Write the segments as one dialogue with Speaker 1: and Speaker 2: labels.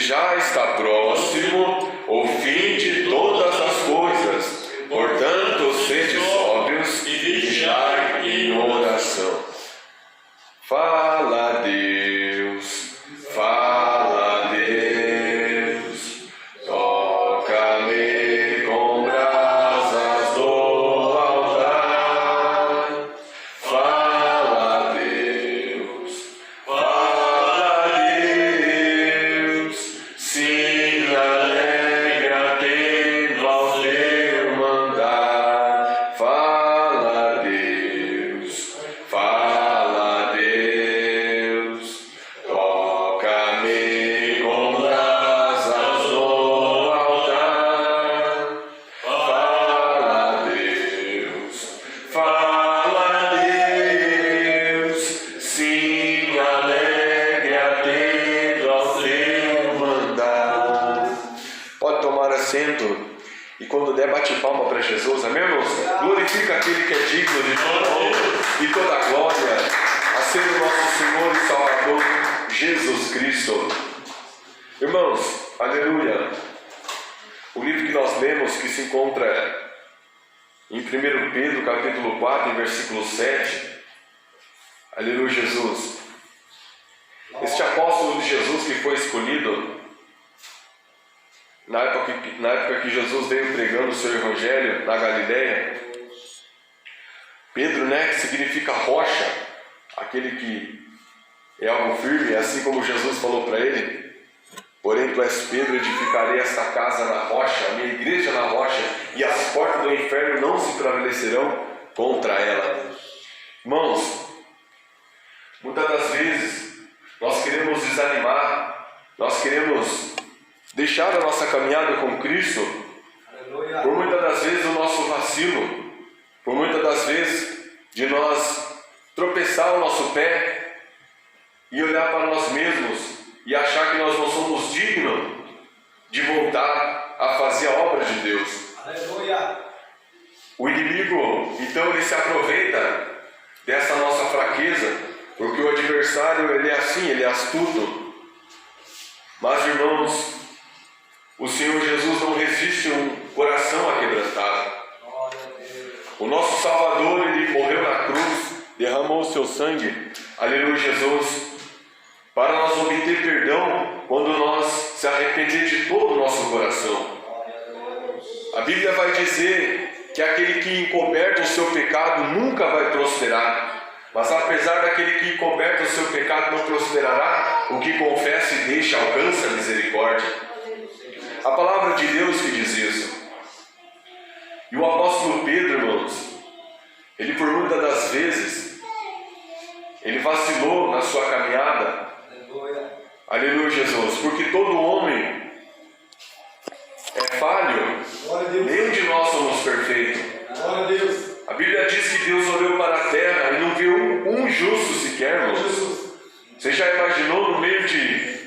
Speaker 1: já está próximo o fim de todas as coisas. Portanto, sede sóbrios e vigiai em oração. Fala, Deus, fala, Deus, toca-me com brasas do altar. Fala, Deus, sim, alegre atendo ao teu mandar. Fala, Deus, toca-me com brasas do altar. Fala, Deus, sim, alegre atendo ao teu mandar. Pode tomar assento e quando der bate palma para Jesus, amém, irmãos? Glorifica aquele que é digno de toda honra e toda glória, a ser o nosso Senhor e Salvador, Jesus Cristo. Irmãos, aleluia. O livro que nós lemos, que se encontra em 1 Pedro, capítulo 4, versículo 7. Aleluia, Jesus. Este apóstolo de Jesus que foi escolhido na época que Jesus veio pregando o seu evangelho na Galileia. Pedro, que significa rocha, aquele que é algo firme, assim como Jesus falou para ele: porém tu és Pedro, edificarei esta casa na rocha, a minha igreja na rocha, e as portas do inferno não se prevalecerão contra ela. Irmãos, muitas das vezes nós queremos desanimar, nós queremos deixar a nossa caminhada com Cristo, por muitas das vezes o nosso vacilo, por muitas das vezes de nós tropeçar o nosso pé e olhar para nós mesmos e achar que nós não somos dignos de voltar a fazer a obra de Deus.
Speaker 2: Aleluia.
Speaker 1: O inimigo, então, ele se aproveita dessa nossa fraqueza, porque o adversário, ele é assim, ele é astuto. Mas, irmãos, o Senhor Jesus não resiste um coração aquebrantado. O nosso Salvador, ele morreu na cruz, derramou o seu sangue, aleluia, Jesus, para nós obter perdão quando nós se arrepender de todo o nosso coração. A Bíblia vai dizer que aquele que encoberta o seu pecado nunca vai prosperar, mas apesar daquele que encoberta o seu pecado não prosperará, o que confessa e deixa alcança a misericórdia. A palavra de Deus que diz isso. E o apóstolo Pedro, irmãos, ele por muitas das vezes, ele vacilou na sua caminhada. Aleluia, Jesus, porque todo homem é falho, nenhum de nós somos perfeitos. A Bíblia diz que Deus olhou para a terra e não viu um justo sequer, irmãos. Você já imaginou no meio de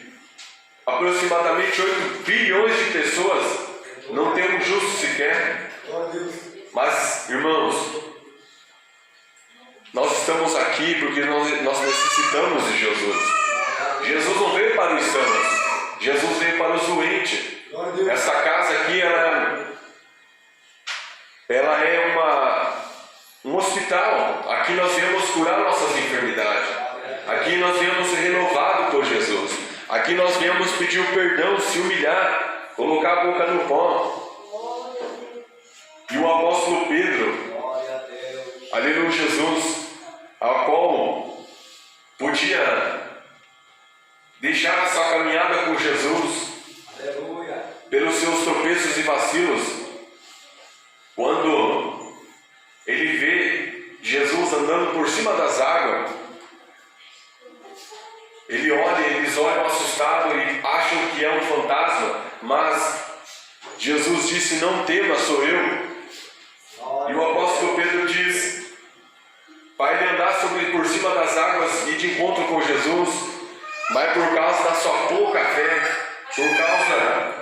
Speaker 1: aproximadamente 8 bilhões de pessoas não ter um justo sequer? Mas, irmãos, nós estamos aqui porque nós necessitamos de Jesus. Jesus não veio para os sãos, Jesus veio para os doentes. Essa casa aqui, ela é um hospital. Aqui nós viemos curar nossas enfermidades. Aqui nós viemos ser renovados por Jesus. Aqui nós viemos pedir o perdão, se humilhar, colocar a boca no pão. E o apóstolo Pedro, aleluia, Jesus, ao qual podia deixar a sua caminhada com Jesus, pelos seus tropeços e vacilos, quando ele vê Jesus andando por cima das águas, eles olham assustados e acham que é um fantasma, mas Jesus disse: não tema, sou eu. E o apóstolo Pedro diz, para ele andar por cima das águas e de encontro com Jesus, mas por causa da sua pouca fé, por causa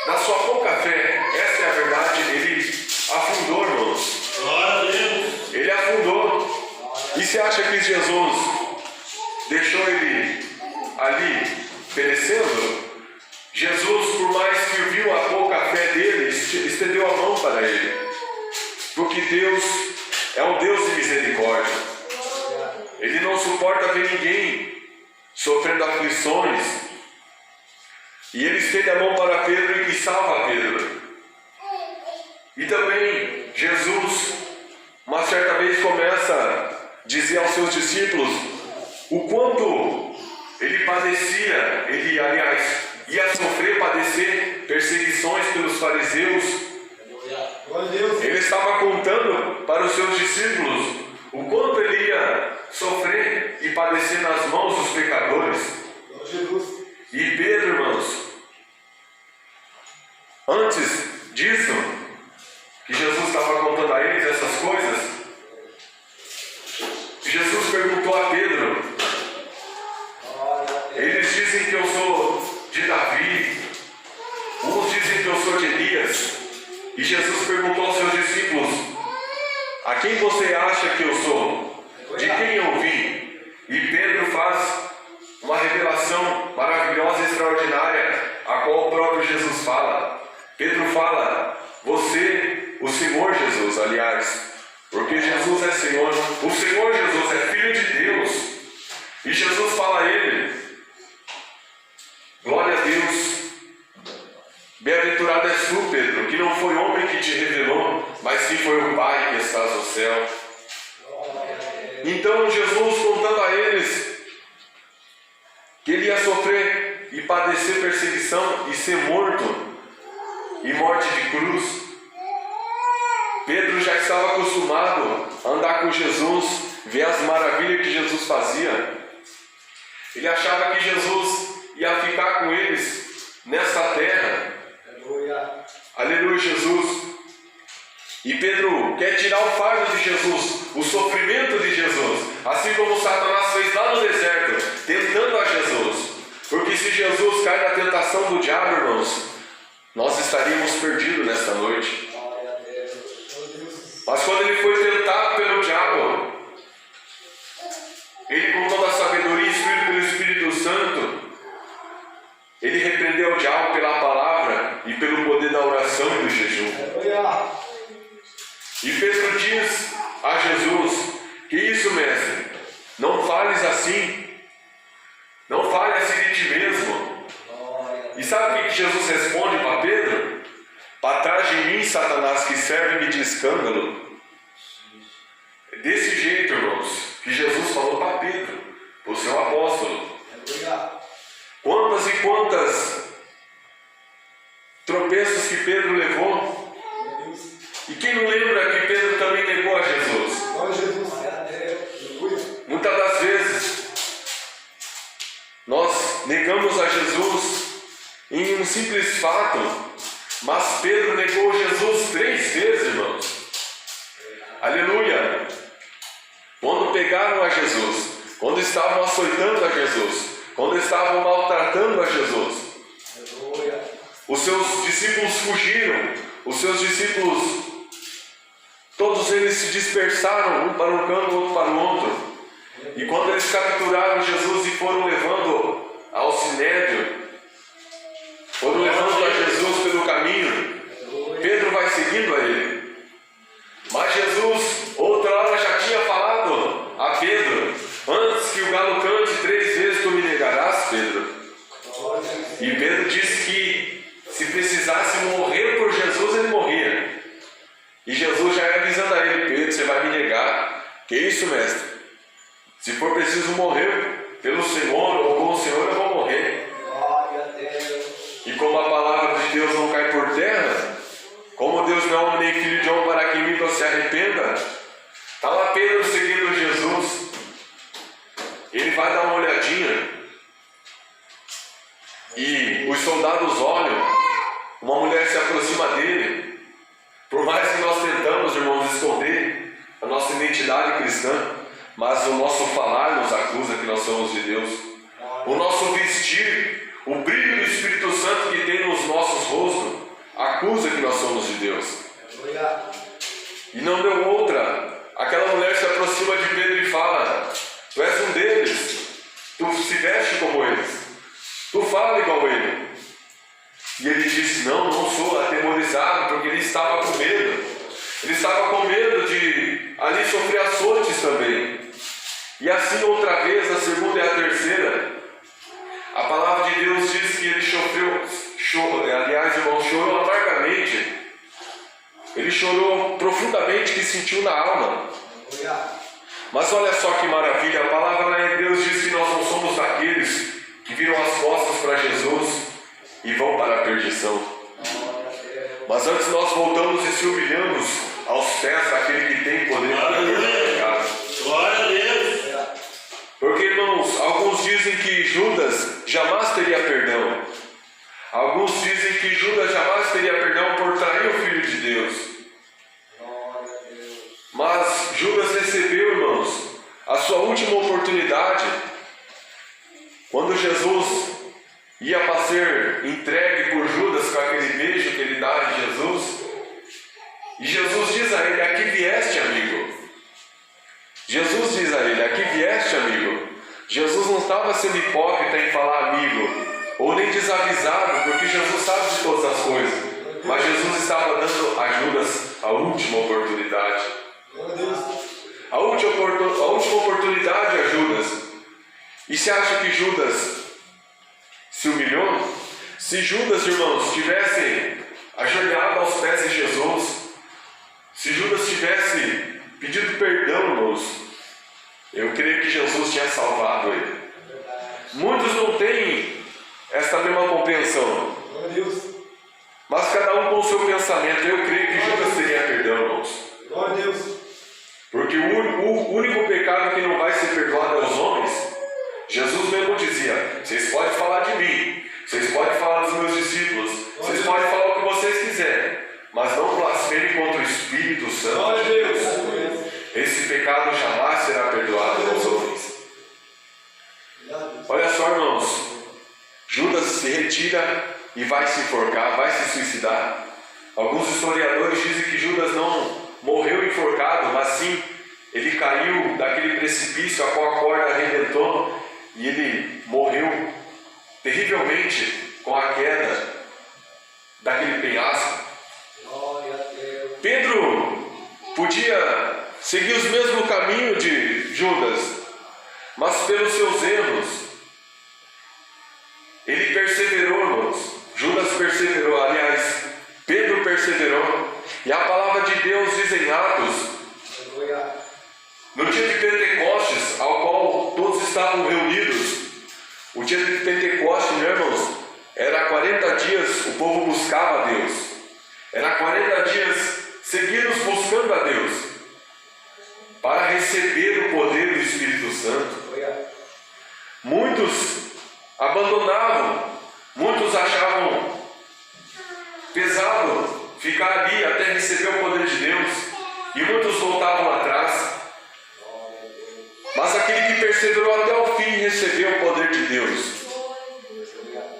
Speaker 1: da sua pouca fé, essa é a verdade, ele afundou, irmãos. Ele afundou. E você acha que Jesus deixou ele ali perecendo? Jesus, por mais que viu a pouca fé dele, estendeu a mão para ele. Porque Deus é um Deus de misericórdia. Ele não suporta ver ninguém sofrendo aflições. E ele estende a mão para Pedro e salva Pedro. E também Jesus, uma certa vez, começa a dizer aos seus discípulos o quanto ele padecia, ele, aliás, ia sofrer, padecer perseguições pelos fariseus. Ele estava contando para os seus discípulos o quanto ele ia sofrer e padecer nas mãos dos pecadores. E Pedro, irmãos, antes disso, que Jesus estava contando a eles essas coisas, Jesus perguntou a Pedro: eles dizem que eu sou de Davi, uns dizem que eu sou de Elias. E Jesus perguntou aos seus discípulos: a quem você acha que eu sou? De quem eu vim? E Pedro faz uma revelação maravilhosa e extraordinária, a qual o próprio Jesus fala. Pedro fala: você, o Senhor Jesus, aliás, porque Jesus é Senhor, o Senhor Jesus é Filho de Deus. E Jesus fala a ele: glória a Deus, bem-aventurado és tu, Pedro, que não foi homem que te revelou, mas sim foi o Pai que estás no céu. Então Jesus, contando a eles que ele ia sofrer e padecer perseguição e ser morto, e morte de cruz, Pedro já estava acostumado a andar com Jesus, ver as maravilhas que Jesus fazia. Ele achava que Jesus ia ficar com eles nessa terra. Aleluia, Jesus. E Pedro quer tirar o fardo de Jesus, o sofrimento de Jesus, assim como Satanás fez lá no deserto, tentando a Jesus. Porque se Jesus cai na tentação do diabo, irmãos, nós estaríamos perdidos nesta noite. Mas quando ele foi tentado pelo diabo, ele, com toda a sabedoria instruído pelo Espírito Santo, ele repreendeu o diabo pela palavra e pelo poder da oração e do jejum. E Pedro diz a Jesus: que isso, mestre? Não fales assim. Não fale assim de ti mesmo. E sabe o que Jesus responde para Pedro? Para trás de mim, Satanás, que serve-me de escândalo. É desse jeito, irmãos, que Jesus falou para Pedro, o seu apóstolo. Quantas e quantas tropeços que Pedro levou. E quem não lembra que Pedro também negou a Jesus? Muitas das vezes nós negamos a Jesus em um simples fato, mas Pedro negou Jesus 3 vezes, irmãos. Aleluia! Quando pegaram a Jesus, quando estavam açoitando a Jesus, quando estavam maltratando a Jesus, os seus discípulos fugiram, os seus discípulos, todos eles se dispersaram, um para um canto, outro para o outro. E quando eles capturaram Jesus e foram levando ao sinédrio, foram levando a Jesus pelo caminho, Pedro vai seguindo a ele. Mas Jesus, outra hora, já tinha falado a Pedro: antes que o galo cante 3 vezes, tu me negarás, Pedro. E Pedro disse que se precisasse morrer por Jesus, ele morria. E Jesus já ia avisando a ele: Pedro, você vai me negar. Que isso, mestre? Se for preciso morrer pelo Senhor ou com o Senhor, eu vou morrer. E como a palavra de Deus não cai por terra, como Deus não é homem nem filho de homem para que minta ou se arrependa, está lá Pedro seguindo Jesus. Ele vai dar uma olhadinha e os soldados olham, uma mulher se aproxima dele. Por mais que nós tentamos, irmãos, esconder a nossa identidade cristã, mas o nosso falar nos acusa que nós somos de Deus. O nosso vestir, o brilho do Espírito Santo que tem nos nossos rostos, acusa que nós somos de Deus. E não deu outra. Aquela mulher se aproxima de Pedro e fala: tu és um deles, tu se veste como eles, tu fala igual a ele. E assim outra vez, a segunda e a terceira. A palavra de Deus diz que ele chorou amargamente. Ele chorou profundamente, que sentiu na alma. Mas olha só que maravilha, a palavra lá em Deus diz que nós não somos daqueles que viram as costas para Jesus e vão para a perdição. Mas antes nós voltamos e se humilhamos aos pés daquele que tem poder para perdoar.
Speaker 2: Glória a Deus.
Speaker 1: Porque, irmãos, alguns dizem que Judas jamais teria perdão. Alguns dizem que Judas jamais teria perdão por trair o Filho de Deus. Mas Judas recebeu, irmãos, a sua última oportunidade quando Jesus ia para ser entregue por Judas com aquele beijo que ele dá a Jesus. E Jesus diz a ele: aqui vieste, amigo. Jesus diz a ele: aqui vieste, amigo. Jesus não estava sendo hipócrita em falar amigo, ou nem desavisado, porque Jesus sabe de todas as coisas. Mas Jesus estava dando a Judas a última oportunidade. A última oportunidade a Judas. E você acha que Judas se humilhou? Se Judas, irmãos, tivesse ajoelhado aos pés de Jesus, se Judas tivesse pedido perdão, irmãos, eu creio que Jesus tinha salvado ele. Muitos não têm esta mesma compreensão. Mas cada um com o seu pensamento. Eu creio que Judas teria perdão, irmãos. Porque o único pecado que não vai ser perdoado aos homens, Jesus mesmo dizia: vocês podem falar de mim, vocês podem falar dos meus discípulos, vocês podem falar o que vocês quiserem, mas não blasfemem contra o Espírito Santo de Deus. Esse pecado jamais será perdoado aos homens. Olha só, irmãos, Judas se retira e vai se enforcar, vai se suicidar. Alguns historiadores dizem que Judas não morreu enforcado, mas sim, ele caiu daquele precipício a qual a corda arrebentou e ele morreu terrivelmente com a queda daquele penhasco. Pedro podia seguir o mesmo caminho de Judas, mas pelos seus erros ele perseverou, irmãos. Judas perseverou, aliás, Pedro perseverou. E a palavra de Deus diz em Atos, no dia de Pentecostes, ao qual todos estavam reunidos. O dia de Pentecostes, meus irmãos, era 40 dias o povo buscava a Deus. Era 40 dias seguidos buscando a Deus, para receber o poder do Espírito Santo. Muitos abandonavam, muitos achavam pesado ficar ali até receber o poder de Deus, e muitos voltavam atrás. Mas aquele que perseverou até o fim recebeu o poder de Deus.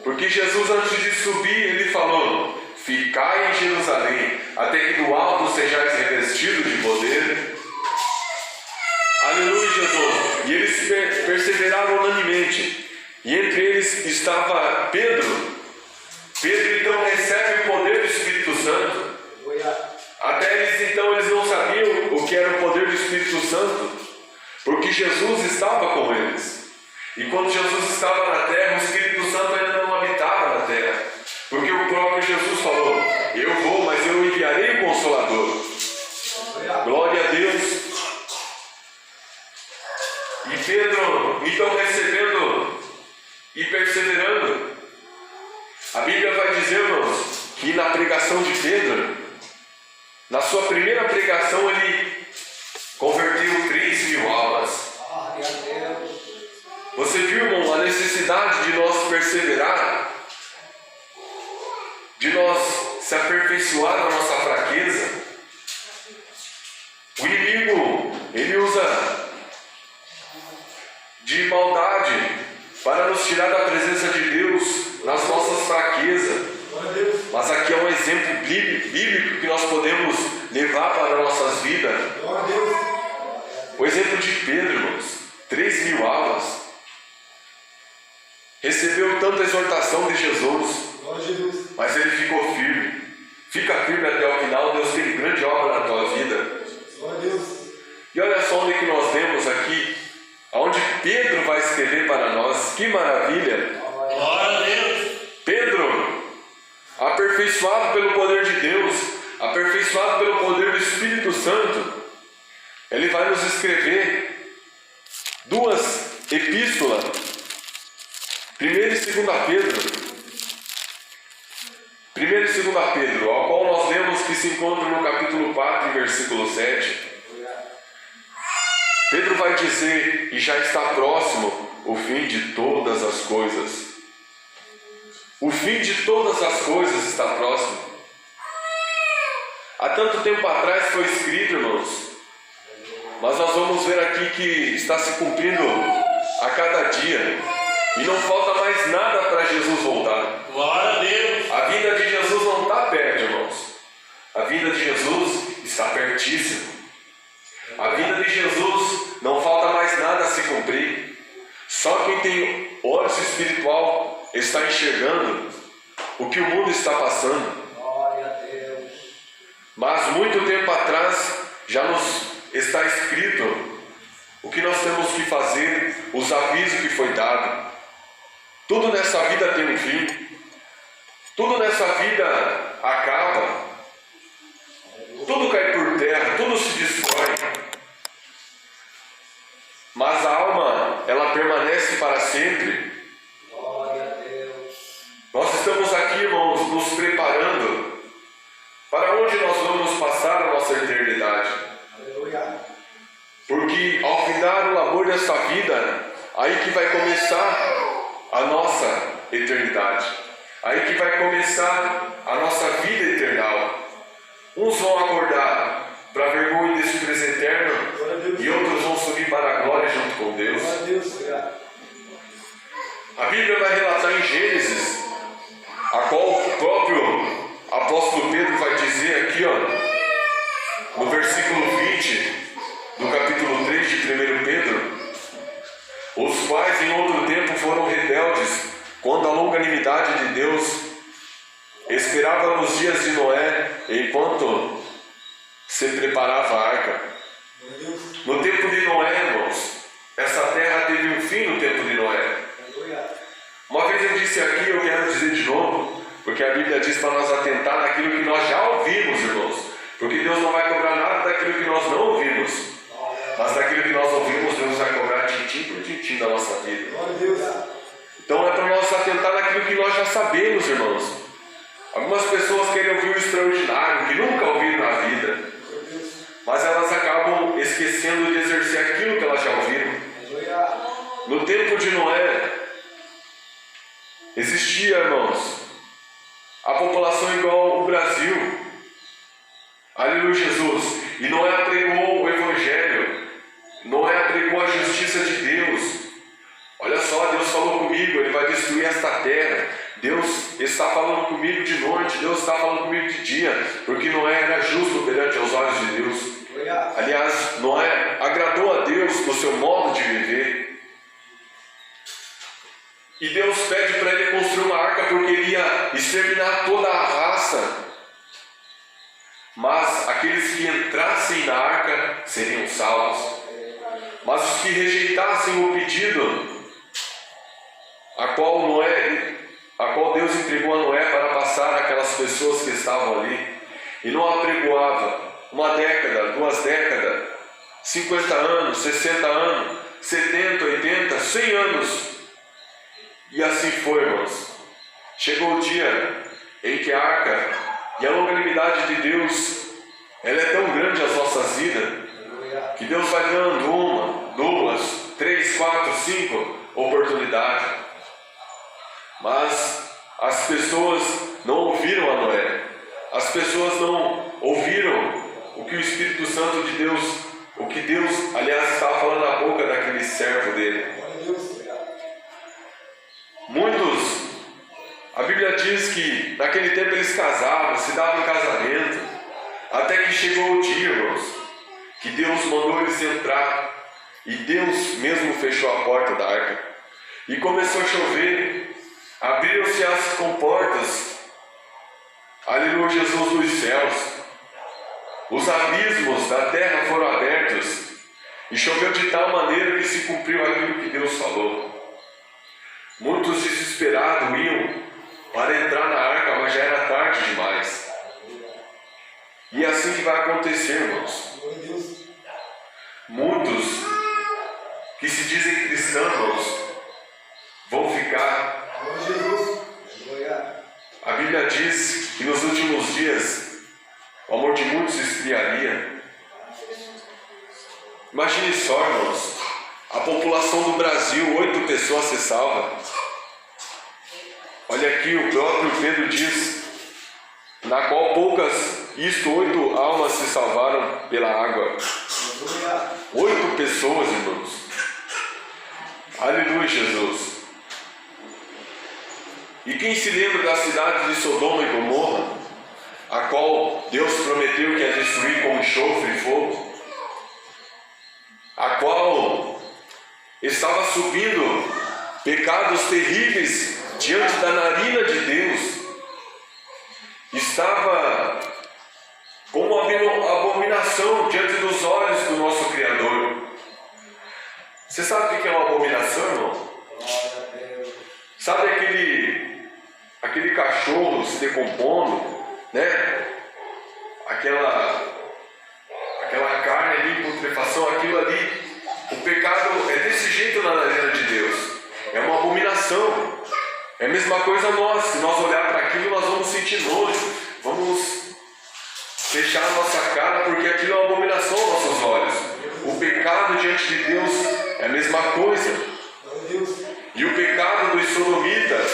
Speaker 1: Porque Jesus, antes de subir, ele falou: ficai em Jerusalém, até que do alto sejais revestidos de poder. Aleluia, Jesus. E eles perseveraram unanimemente. E entre eles estava Pedro. Pedro então recebe o poder do Espírito Santo. Até eles então não sabiam o que era o poder do Espírito Santo, porque Jesus estava com eles. E quando Jesus estava na terra, o Espírito Santo ainda não habitava na terra, porque o próprio Jesus falou: eu vou, mas eu enviarei o Consolador. Glória a Deus. E Pedro então recebendo e perseverando, a Bíblia vai dizer, irmãos, que na pregação de Pedro, na sua primeira pregação, ele converteu 3.000 almas. Você viu, irmão, a necessidade de nós perseverar, de nós se aperfeiçoar na nossa fraqueza. O inimigo, ele usa de maldade para nos tirar da presença de Deus nas nossas fraquezas. Mas aqui é um exemplo bíblico que nós podemos levar para nossas vidas. O exemplo de Pedro, irmãos, 3.000 almas. Recebeu tanta exortação de Jesus, mas ele ficou firme. Fica firme até o final. Deus tem grande obra na tua vida. E olha só onde que nós vemos aqui, que maravilha!
Speaker 2: Glória a Deus!
Speaker 1: Pedro, aperfeiçoado pelo poder de Deus, aperfeiçoado pelo poder do Espírito Santo, ele vai nos escrever duas epístolas, 1 e 2 Pedro. 1 e 2 Pedro, ao qual nós lemos que se encontra no capítulo 4, versículo 7. Pedro vai dizer: e já está próximo o fim de todas as coisas. O fim de todas as coisas está próximo. Há tanto tempo atrás foi escrito, irmãos, mas nós vamos ver aqui que está se cumprindo a cada dia, e não falta mais nada para Jesus voltar.
Speaker 2: Glória a Deus!
Speaker 1: A vinda de Jesus não está perto, irmãos. A vinda de Jesus está pertíssimo. A vinda de Jesus não falta mais nada a se cumprir. Só quem tem olhos espiritual está enxergando o que o mundo está passando.
Speaker 3: Glória a Deus.
Speaker 1: Mas muito tempo atrás já nos está escrito o que nós temos que fazer, os avisos que foi dado. Tudo nessa vida tem um fim. Tudo nessa vida acaba. Tudo cai por terra, tudo se destrói. Mas a alma, ela permanece para sempre.
Speaker 3: Glória a Deus.
Speaker 1: Nós estamos aqui, irmãos, nos preparando para onde nós vamos passar a nossa eternidade.
Speaker 3: Aleluia.
Speaker 1: Porque ao findar o labor dessa vida, aí que vai começar a nossa eternidade. Aí que vai começar a nossa vida eternal. Uns vão acordar para a vergonha desse preso eterno, e outros vão subir para a glória junto com Deus.
Speaker 3: Glória a Deus. Obrigado.
Speaker 1: A Bíblia vai relatar em Gênesis, a qual o próprio apóstolo Pedro vai dizer aqui, ó, no versículo 20 do capítulo 3 de 1 Pedro: os quais em outro tempo foram rebeldes, quando a longanimidade de Deus esperava nos dias de Noé, enquanto se preparava a arca. No tempo de Noé, irmãos, essa terra teve um fim no tempo de Noé.
Speaker 3: Aleluia.
Speaker 1: Uma vez eu disse aqui, eu quero dizer de novo, porque a Bíblia diz para nós atentar naquilo que nós já ouvimos, irmãos. Porque Deus não vai cobrar nada daquilo que nós não ouvimos, mas daquilo que nós ouvimos, Deus vai cobrar tintim por tintim da nossa vida.
Speaker 3: Glória a Deus.
Speaker 1: Então é para nós atentar naquilo que nós já sabemos, irmãos. Algumas pessoas querem ouvir o extraordinário, que nunca ouviram na vida, mas elas acabam esquecendo de exercer aquilo que elas já ouviram.
Speaker 3: Aleluia.
Speaker 1: No tempo de Noé, existia, irmãos, a população igual o Brasil. Aleluia, Jesus. E Noé pregou o Evangelho. Noé pregou a justiça de Deus. Olha só, Deus falou comigo, Ele vai destruir esta terra. Deus está falando comigo de noite, Deus está falando comigo de dia, porque Noé era justo perante os olhos de Deus.
Speaker 3: Aleluia.
Speaker 1: Aliás, Noé agradou a Deus no seu modo de viver. E Deus pede para ele construir uma arca porque ele ia exterminar toda a raça. Mas aqueles que entrassem na arca seriam salvos. Mas os que rejeitassem o pedido a qual Deus entregou a Noé para passar aquelas pessoas que estavam ali, e não apregoava uma década, 2 décadas, 50 anos, 60 anos, 70, 80, 100 anos. E assim foi, irmãos. Chegou o dia em que a arca e a longanimidade de Deus, ela é tão grande às nossas vidas, que Deus vai dando 1, 2, 3, 4, 5 oportunidades. Mas as pessoas não ouviram a Noé. As pessoas não ouviram o que o Espírito Santo de Deus, o que Deus, aliás, estava falando na boca daquele servo dele.
Speaker 3: Glória a Deus. Obrigado.
Speaker 1: Muitos, a Bíblia diz que naquele tempo eles casavam, se davam em casamento, até que chegou o dia, irmãos, que Deus mandou eles entrar, e Deus mesmo fechou a porta da arca, e começou a chover, abriram-se as comportas, aleluia, Jesus, dos céus, os abismos da terra foram abertos, e choveu de tal maneira que se cumpriu aquilo que Deus falou. Muitos desesperados iam para entrar na arca, mas já era tarde demais. E é assim que vai acontecer, irmãos.
Speaker 3: Glória a Deus.
Speaker 1: Muitos que se dizem cristãos vão ficar.
Speaker 3: Glória a Jesus. Glória.
Speaker 1: A Bíblia diz que nos últimos dias o amor de muitos se esfriaria. Imagine só, irmãos, a população do Brasil, 8 pessoas se salva. Olha aqui, o próprio Pedro diz, na qual poucas, 8 almas se salvaram pela água.
Speaker 3: Glória.
Speaker 1: 8 pessoas, irmãos. Aleluia, Jesus. E quem se lembra da cidade de Sodoma e Gomorra, a qual Deus prometeu que ia destruir com enxofre e fogo, a qual estava subindo pecados terríveis diante da narina de Deus, estava como abominação diante dos olhos do nosso Criador. Você sabe o que é uma abominação, irmão?
Speaker 3: Glória a Deus.
Speaker 1: Sabe aquele cachorro se decompondo, né? Aquela carne ali, putrefação, aquilo ali. O pecado é desse jeito na narina de Deus. É uma abominação. É a mesma coisa nós. Se nós olhar para aquilo, nós vamos sentir nojo. Vamos fechar a nossa cara, porque aquilo é uma abominação aos nossos olhos. O pecado diante de Deus é a mesma coisa.
Speaker 3: Glória a Deus.
Speaker 1: E o pecado dos sodomitas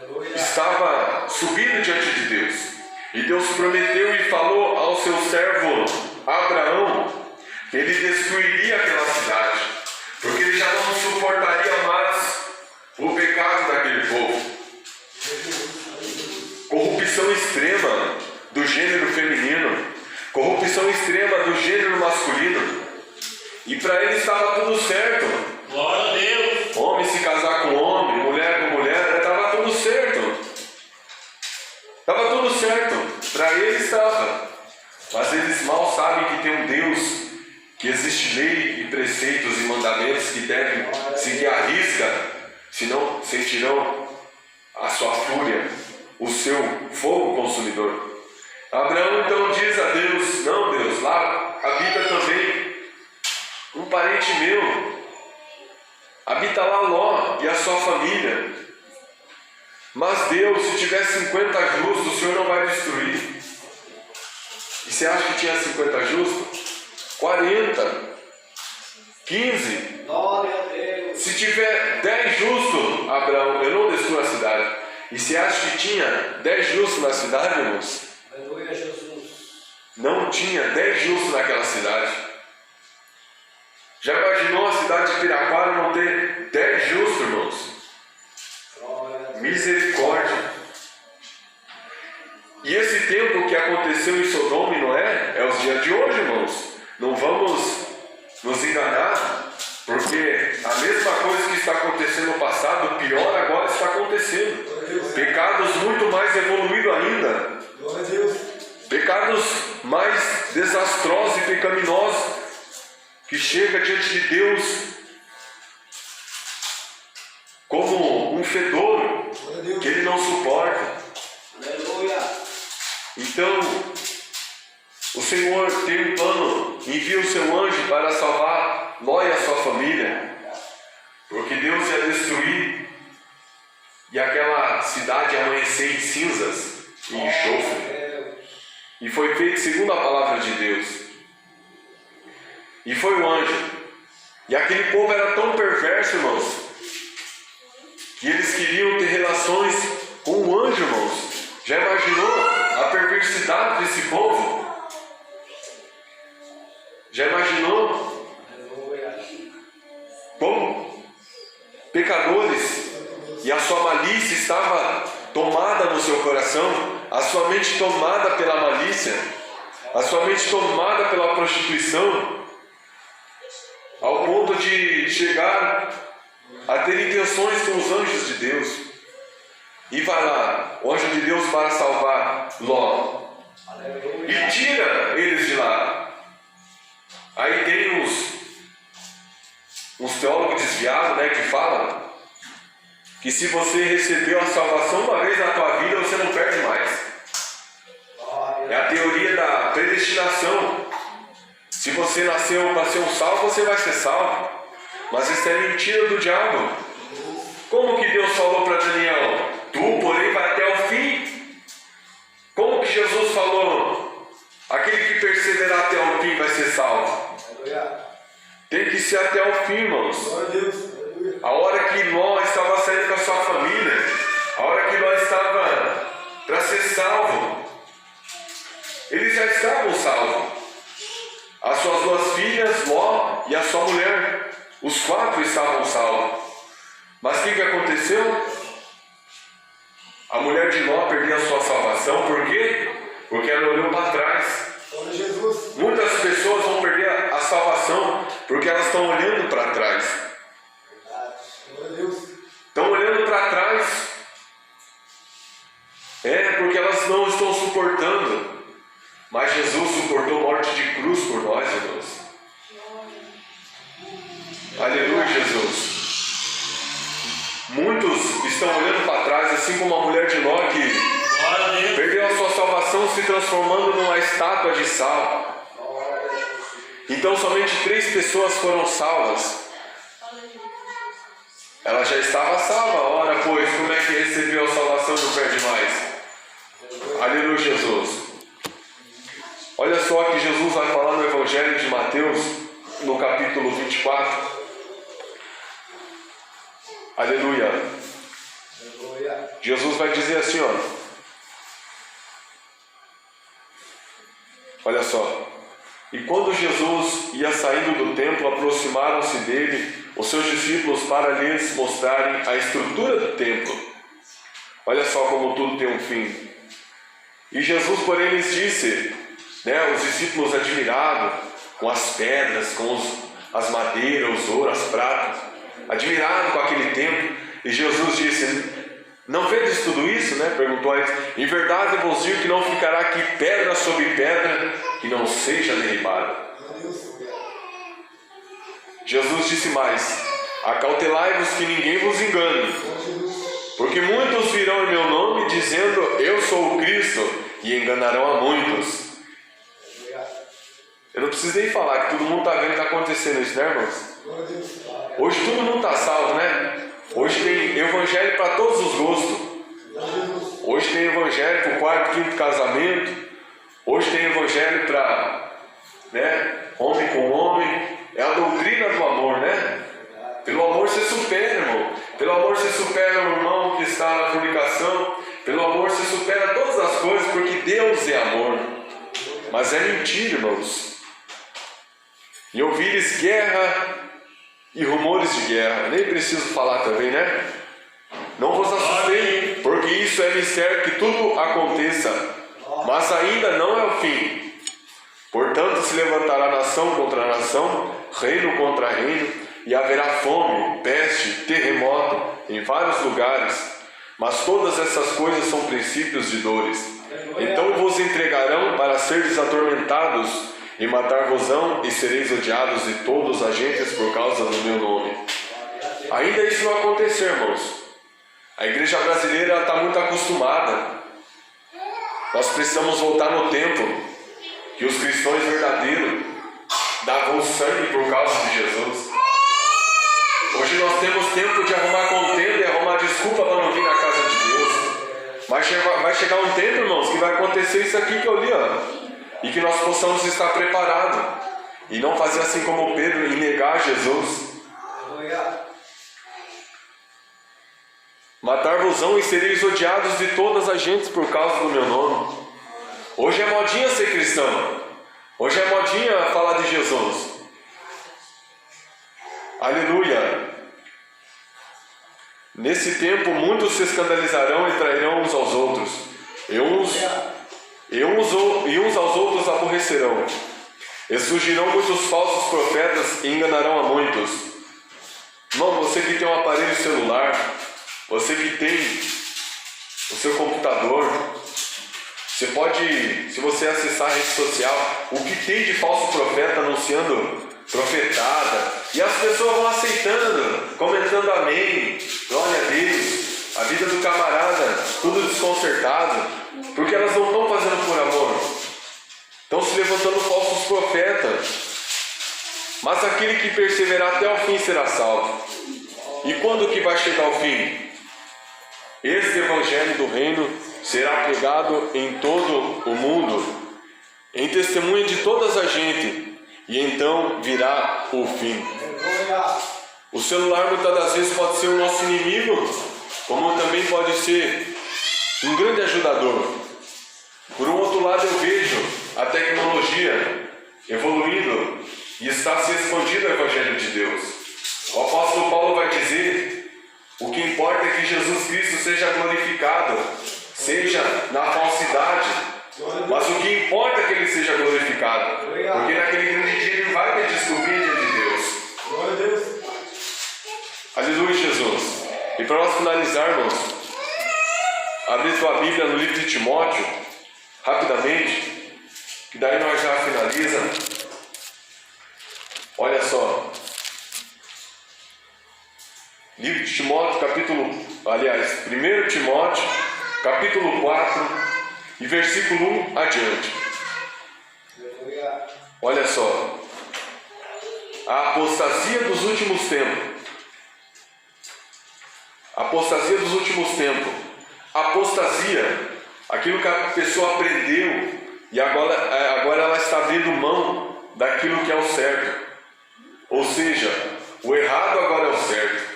Speaker 3: Glória.
Speaker 1: estava subindo diante de Deus. E Deus prometeu e falou ao seu servo Abraão que ele destruiria aquela cidade, porque ele já não suportaria mais o pecado daquele povo. Corrupção extrema do gênero feminino, corrupção extrema do gênero masculino. E para ele estava tudo certo.
Speaker 2: Glória a Deus.
Speaker 1: Homem se casar com homem, mulher com mulher, estava tudo certo. Estava tudo certo. Para ele estava. Mas eles mal sabem que tem um Deus, que existe lei e preceitos e mandamentos que devem seguir à risca, senão sentirão a sua fúria, o seu fogo consumidor. Abraão então diz a Deus: não, Deus, lá habita também um parente meu. Habita lá Ló e a sua família. Mas Deus, se tiver 50 justos, o Senhor não vai destruir. E você acha que tinha 50 justos? 40, 15.
Speaker 3: Glória a Deus.
Speaker 1: Se tiver 10 justos, Abraão, eu não destruo a cidade. E você acha que tinha 10 justos na cidade, irmãos?
Speaker 3: Aleluia, Jesus.
Speaker 1: Não tinha 10 justos naquela cidade. Já imaginou a cidade de Piraquara não ter 10 justos, irmãos?
Speaker 3: Glória a Deus.
Speaker 1: Misericórdia. E esse tempo que aconteceu em Sodoma e Noé é os dias de hoje, irmãos. Não vamos nos enganar, porque a mesma coisa que está acontecendo no passado, pior agora está acontecendo. Pecados muito mais evoluídos ainda.
Speaker 3: Glória a Deus.
Speaker 1: Pecados mais desastrosos e pecaminosos que chega diante de Deus como um fedor
Speaker 3: Glória a Deus.
Speaker 1: que Ele não suporta.
Speaker 3: Aleluia.
Speaker 1: Então, o Senhor tem um plano, envia o seu anjo para salvar Ló e a sua família, porque Deus ia destruir e aquela cidade amanhecer em cinzas e enxofre. E foi feito segundo a palavra de Deus. E foi o anjo. E aquele povo era tão perverso, irmãos, que eles queriam ter relações com o anjo, irmãos. Já imaginou a perversidade desse povo? Já imaginou
Speaker 3: Aleluia.
Speaker 1: como pecadores e a sua malícia estava tomada no seu coração, a sua mente tomada pela malícia, a sua mente tomada pela prostituição, ao ponto de chegar a ter intenções com os anjos de Deus. E vai lá, o anjo de Deus para salvar Ló
Speaker 3: Aleluia.
Speaker 1: e tira eles de lá. Aí tem uns teólogos desviados, né, que fala que se você recebeu a salvação uma vez na tua vida, você não perde mais. É a teoria da predestinação. Se você nasceu para ser um salvo, você vai ser salvo. Mas isso é mentira do diabo. Como que Deus falou para Daniel? Tu, porém, vai até o fim. Como que Jesus falou? Aquele que perseverar até o fim vai ser salvo. Tem que ser até o fim, irmãos. A hora que Ló estava saindo com a sua família, a hora que Ló estava para ser salvo, eles já estavam salvos. As suas duas filhas, Ló e a sua mulher, os 4 estavam salvos. Mas o que aconteceu? A mulher de Ló perdeu a sua salvação. Por quê? Porque ela olhou para trás. Muitas pessoas vão perder a salvação porque elas estão olhando para trás. Estão olhando para trás. Porque elas não estão suportando. Mas Jesus suportou morte de cruz por nós, irmãos. Aleluia, Jesus. Muitos estão olhando para trás, assim como a mulher de Ló que perdeu a sua salvação se transformando numa estátua de sal. Então somente 3 pessoas foram salvas. Ela já estava salva. Ora, pois, como é que recebeu a salvação e não perde mais? Aleluia, Jesus. Olha só que Jesus vai falar no Evangelho de Mateus, no capítulo 24. Aleluia. Jesus vai dizer assim, olha só. E quando Jesus ia saindo do templo, aproximaram-se dele os seus discípulos para lhes mostrarem a estrutura do templo. Olha só como tudo tem um fim. E Jesus, porém, lhes disse, os discípulos admirados com as pedras, com as madeiras, os ouros, as pratas, admirados com aquele templo. E Jesus disse, não vedes tudo isso? Perguntou a eles. Em verdade vos digo que não ficará aqui pedra sobre pedra que não seja derribada. Jesus disse mais, acautelai-vos que ninguém vos engane, porque muitos virão em meu nome dizendo, eu sou o Cristo, e enganarão a muitos. Eu não preciso nem falar que todo mundo está vendo que está acontecendo isso, né, irmãos? Hoje todo mundo está salvo, né? Hoje tem evangelho para todos os gostos. Hoje tem evangelho para o 4º, 5º casamento. Hoje tem evangelho para, homem com homem. É a doutrina do amor, Pelo amor você supera, irmão. Pelo amor você supera o irmão que está na fornicação. Pelo amor você supera todas as coisas, porque Deus é amor. Mas é mentira, irmãos. E ouvires guerra e rumores de guerra. Nem preciso falar também, Não vos assustei, porque isso é mistério que tudo aconteça, mas ainda não é o fim. Portanto, se levantará nação contra nação, reino contra reino, e haverá fome, peste, terremoto em vários lugares. Mas todas essas coisas são princípios de dores. Então vos entregarão para seres atormentados, e matar-vos-ão, e sereis odiados de todos os agentes por causa do meu nome. Ainda isso não aconteceu, irmãos. A igreja brasileira está muito acostumada. Nós precisamos voltar no tempo que os cristãos verdadeiros davam sangue por causa de Jesus. Hoje nós temos tempo de arrumar contenda e arrumar desculpa para não vir na casa de Deus. Vai chegar um tempo, irmãos, que vai acontecer isso aqui que eu li, e que nós possamos estar preparados e não fazer assim como Pedro e negar Jesus. Matar-vos-ão e sereis odiados de todas as gentes por causa do meu nome. Hoje é modinha ser cristão. Hoje é modinha falar de Jesus. Aleluia. Nesse tempo muitos se escandalizarão e trairão uns aos outros, e uns aos outros aborrecerão. E surgirão muitos falsos profetas e enganarão a muitos. Irmão, você que tem um aparelho celular, você que tem o seu computador, você pode, se você acessar a rede social, o que tem de falso profeta anunciando profetada, e as pessoas vão aceitando, comentando amém, glória a Deus, a vida do camarada, tudo desconcertado, porque elas não estão fazendo por amor, estão se levantando falsos profetas. Mas aquele que perseverar até o fim será salvo. E quando que vai chegar o fim? Esse evangelho do reino será pregado em todo o mundo, em testemunha de todas as gente, e então virá o fim.
Speaker 3: Aleluia.
Speaker 1: O celular muitas das vezes pode ser o nosso inimigo, como também pode ser um grande ajudador. Por um outro lado, eu vejo a tecnologia evoluindo e está se expandindo o evangelho de Deus. O apóstolo Paulo vai dizer: o que importa é que Jesus Cristo seja glorificado, seja na falsidade, mas o que importa é que ele seja glorificado, porque naquele grande dia ele vai me descobrir diante de Deus.
Speaker 3: Glória a Deus.
Speaker 1: Aleluia, Jesus. E para nós finalizarmos, abrir tua Bíblia no livro de Timóteo, rapidamente, que daí nós já finaliza. Olha só, livro de Timóteo, 1 Timóteo, capítulo 4, e versículo 1 adiante.
Speaker 3: Aleluia.
Speaker 1: Olha só, a apostasia dos últimos tempos. Apostasia dos últimos tempos. Apostasia, aquilo que a pessoa aprendeu e agora ela está abrindo mão daquilo que é o certo. Ou seja, o errado agora é o certo.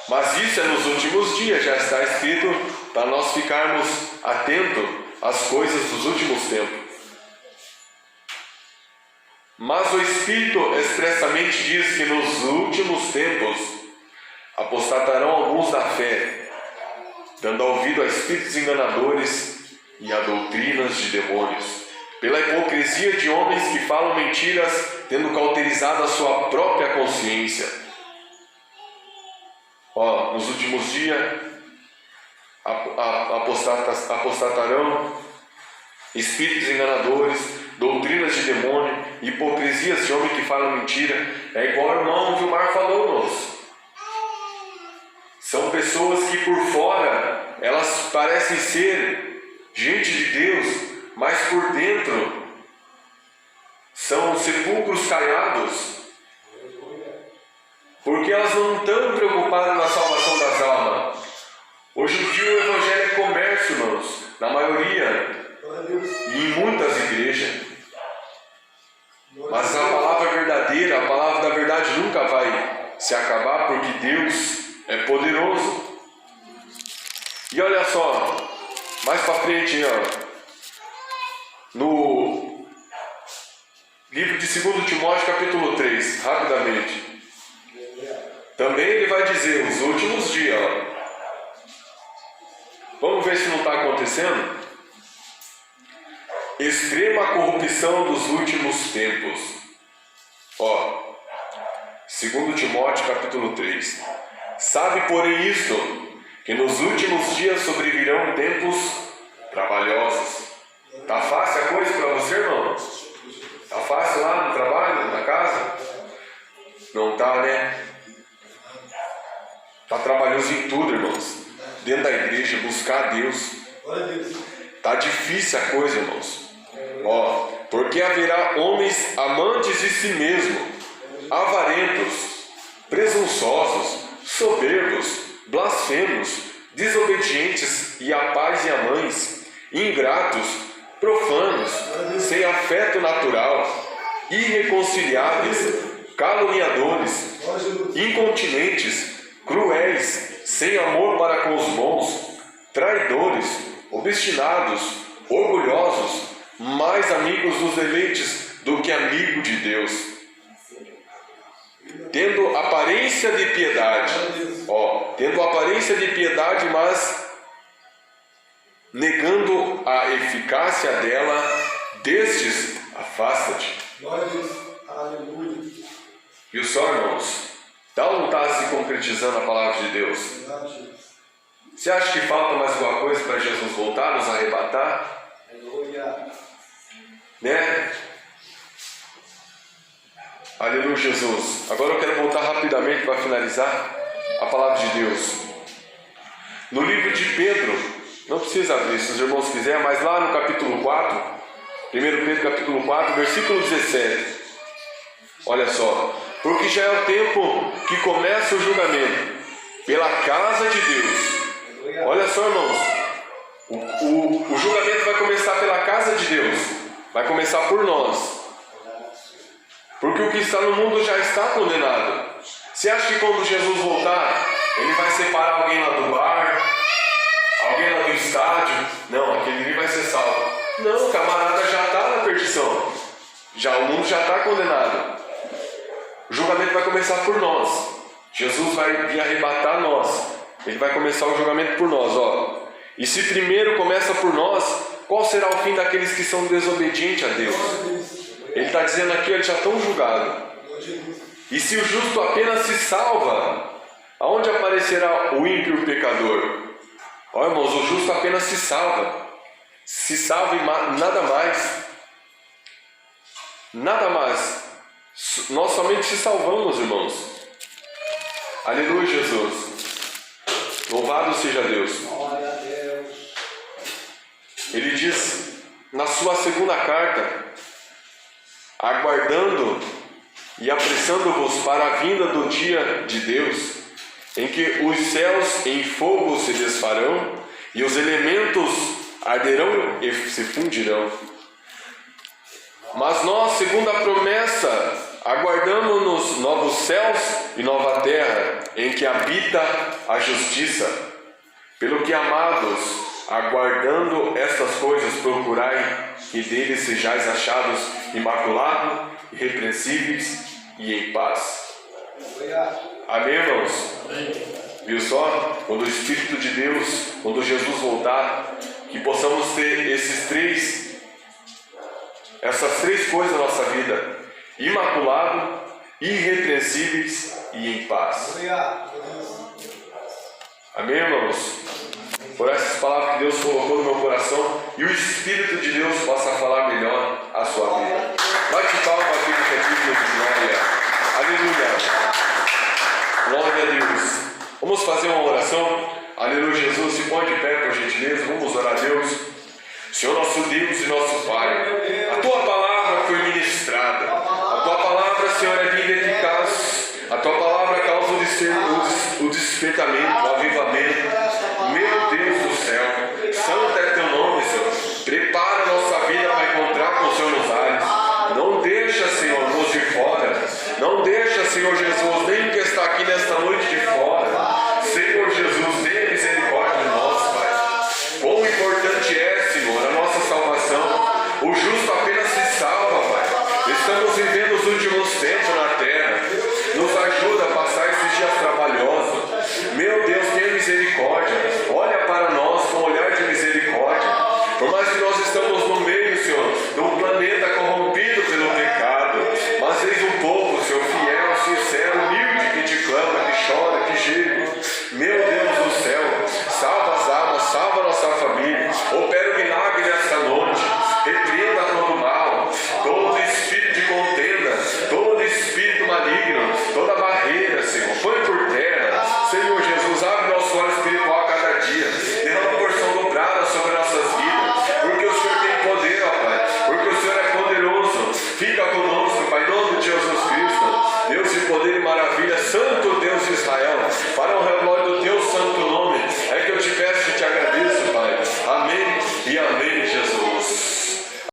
Speaker 1: Mas isso é nos últimos dias, já está escrito para nós ficarmos atentos às coisas dos últimos tempos. Mas o Espírito expressamente diz que nos últimos tempos apostatarão alguns da fé, dando ouvido a espíritos enganadores e a doutrinas de demônios, pela hipocrisia de homens que falam mentiras, tendo cauterizado a sua própria consciência. Nos últimos dias apostatarão espíritos enganadores, doutrinas de demônio, hipocrisias de homens que falam mentira. É igual o irmão Vilmar falou-nos. São pessoas que por fora elas parecem ser gente de Deus, mas por dentro são sepulcros caiados, porque elas não estão preocupadas na salvação das almas. Hoje em dia o evangelho é comércio, irmãos, na maioria e em muitas igrejas. Mas a palavra verdadeira, a palavra da verdade nunca vai se acabar, porque Deus é poderoso. E olha só, mais para frente, no livro de 2 Timóteo, capítulo 3, rapidamente. Também ele vai dizer, os últimos dias. Vamos ver se não está acontecendo? Extrema corrupção dos últimos tempos. 2 Timóteo, capítulo 3. Sabe, porém, isto, que nos últimos dias sobrevirão tempos trabalhosos. Tá fácil a coisa para você, irmão? Tá fácil lá no trabalho, na casa? Não tá, né? Tá trabalhoso em tudo, irmãos. Dentro da igreja, buscar a Deus. Tá difícil a coisa, irmãos. Porque haverá homens amantes de si mesmo, avarentos, presunçosos, soberbos, blasfemos, desobedientes e a pais e a mães, ingratos, profanos, sem afeto natural, irreconciliáveis, caluniadores, incontinentes, cruéis, sem amor para com os bons, traidores, obstinados, orgulhosos, mais amigos dos deleites do que amigo de Deus, tendo aparência de piedade, mas negando a eficácia dela, destes afasta-te. E o só, irmãos, tá ou não está se concretizando a palavra de Deus? Você acha que falta mais alguma coisa para Jesus voltar, nos arrebatar? Né? Aleluia, Jesus. Agora eu quero voltar rapidamente para finalizar a palavra de Deus. No livro de Pedro, não precisa abrir se os irmãos quiserem, mas lá no capítulo 4, 1 Pedro capítulo 4, versículo 17. Olha só. Porque já é o tempo que começa o julgamento pela casa de Deus. Olha só, irmãos. O julgamento vai começar pela casa de Deus. Vai começar por nós. Porque o que está no mundo já está condenado. Você acha que quando Jesus voltar, Ele vai separar alguém lá do bar, alguém lá do estádio? Não, aquele ali vai ser salvo. Não, o camarada já está na perdição. O mundo já está condenado. O julgamento vai começar por nós. Jesus vai vir arrebatar nós. Ele vai começar o julgamento por nós, ó. E se primeiro começa por nós, qual será o fim daqueles que são desobedientes a Deus? Ele está dizendo aqui, eles já estão julgados. E se o justo apenas se salva, aonde aparecerá o ímpio e o pecador? Ó, irmãos, o justo apenas se salva. Se salva e nada mais. Nada mais. Nós somente se salvamos, irmãos. Aleluia, Jesus. Louvado seja Deus. Ele diz na sua segunda carta: aguardando e apressando-vos para a vinda do dia de Deus, em que os céus em fogo se desfarão e os elementos arderão e se fundirão. Mas nós, segundo a promessa, aguardamos-nos novos céus e nova terra, em que habita a justiça. Pelo que, amados, aguardando estas coisas, procurai que deles sejais achados imaculados, irrepreensíveis e em paz. Amém, irmãos? Viu só? Quando o Espírito de Deus, quando Jesus voltar, que possamos ter essas três coisas na nossa vida: imaculado, irrepreensíveis e em paz. Amém, irmãos? Por essas palavras que Deus colocou no meu coração, e o Espírito de Deus possa falar melhor a sua vida. Bate palma para aquele que é digno de glória. Aleluia. Glória a Deus. Vamos fazer uma oração. Aleluia, Jesus. Se põe de pé, por gentileza. Vamos orar a Deus. Senhor nosso Deus e nosso Pai, a Tua palavra foi ministrada. A Tua palavra, Senhor, é viva e eficaz. A Tua palavra causa o despertamento, o avivamento. Meu Deus do céu, santo é Teu nome, Senhor. Prepara a nossa vida para encontrar com o Senhor nos ares. Não deixa, Senhor, nos de fora. Não deixa, Senhor Jesus, nem que está aqui nesta noite de fora. Senhor Jesus,